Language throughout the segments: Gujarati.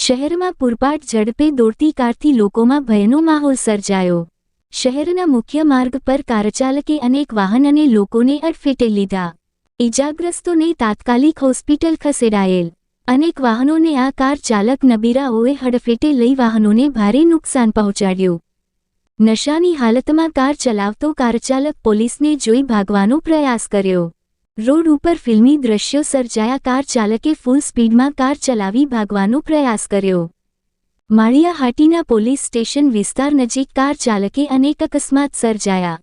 શહેરમાં પૂરપાટ ઝડપે દોડતી કારથી લોકોમાં ભયનો માહોલ સર્જાયો। શહેરના મુખ્ય માર્ગ પર કારચાલકે અનેક વાહન અને લોકોને અડફેટે લીધા। ઇજાગ્રસ્તોને તાત્કાલિક હોસ્પિટલ ખસેડાયેલ। અનેક વાહનોને આ કાર ચાલક નબીરાઓએ હડફેટે લઈ વાહનોને ભારે નુકસાન પહોંચાડ્યું। નશાની હાલતમાં કાર ચલાવતો કારચાલક પોલીસને જોઈ ભાગવાનો પ્રયાસ કર્યો। રોડ ઉપર ફિલ્મી દ્રશ્યો સર્જાયા। કાર ચાલકે ફૂલ સ્પીડમાં કાર ચલાવી ભાગવાનો પ્રયાસ કર્યો। માળિયાહાટીના પોલીસ સ્ટેશન વિસ્તાર નજીક કાર ચાલકે અનેક અકસ્માત સર્જાયા।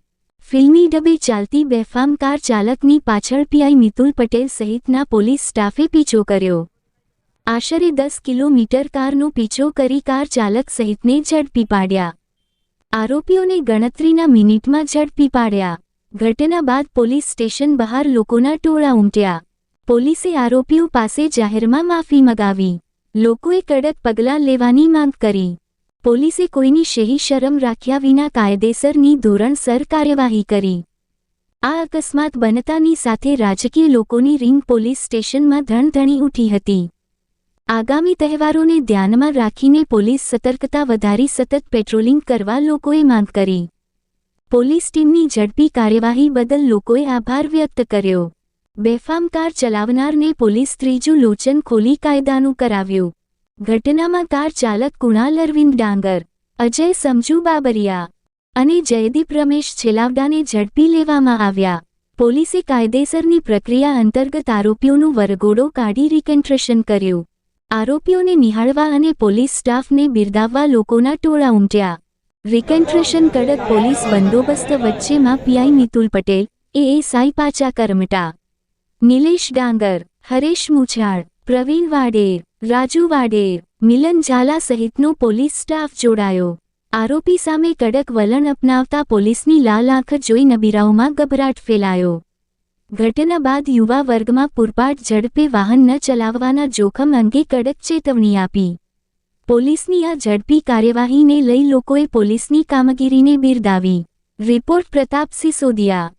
ફિલ્મી ડબે ચાલતી બેફામ કાર ચાલકની પાછળ પીઆઈ મિતુલ પટેલ સહિતના પોલીસ સ્ટાફે પીછો કર્યો। આશરે 10 કિલોમીટર કારનો પીછો કરી કાર ચાલક સહિતને ઝડપી પાડ્યા। આરોપીઓને ગણતરીના મિનિટમાં ઝડપી પાડ્યા। ઘટના બાદ પોલીસ સ્ટેશન બહાર લોકોના ટોળા ઉમટ્યા। પોલીસે આરોપીઓ પાસે જાહેરમાં માફી મગાવી। લોકોએ કડક પગલાં લેવાની માંગ કરી। પોલીસે કોઈની શેહી શરમ રાખ્યા વિના કાયદેસરની ધોરણસર કાર્યવાહી કરી। આ અકસ્માત બનતાની સાથે રાજકીય લોકોની રીંગ પોલીસ સ્ટેશનમાં ધણધણી ઉઠી હતી। આગામી તહેવારોને ધ્યાનમાં રાખીને પોલીસ સતર્કતા વધારી સતત પેટ્રોલિંગ કરવા લોકોએ માંગ કરી। પોલીસ ટીમની ઝડપી કાર્યવાહી બદલ લોકોએ આભાર વ્યક્ત કર્યો। બેફામ કાર ચલાવનારને પોલીસ ત્રીજું લોચન ખોલી કાયદાનું કરાવ્યું। ઘટનામાં કાર ચાલક કુણાલ અરવિંદ ડાંગર, અજય સમજુ બાબરિયા અને જયદીપ રમેશ છેલાવડાને ઝડપી લેવામાં આવ્યા। પોલીસે કાયદેસરની પ્રક્રિયા અંતર્ગત આરોપીઓનું વરઘોડો કાઢી રિકન્સ્ટ્રક્શન કર્યું। આરોપીઓને નિહાળવા અને પોલીસ સ્ટાફને બિરદાવવા લોકોના ટોળા ઉમટ્યા। રિકન્સ્ટ્રક્શન કડક પોલીસ બંદોબસ્ત વચ્ચેમાં પીઆઈ મિતુલ પટેલ, એએસઆઈ પાચા કરમટા, નિલેશ ડાંગર, હરેશ મુછાળ, પ્રવીણ વાડેર, રાજુ વાડેર, મિલન ઝાલા સહિતનો પોલીસ સ્ટાફ જોડાયો। આરોપી સામે કડક વલણ અપનાવતા પોલીસની લાલ આંખ જોઈ નબીરાઓમાં ગભરાટ ફેલાયો। ઘટના બાદ યુવા વર્ગમાં પૂરપાટ ઝડપે વાહન ન ચલાવવાના જોખમ અંગે કડક ચેતવણી આપી। પોલીસની આ ઝડપી કાર્યવાહીને લઈ લોકોએ પોલીસની કામગીરીને બિરદાવી। રિપોર્ટ પ્રતાપ સિસોદિયા।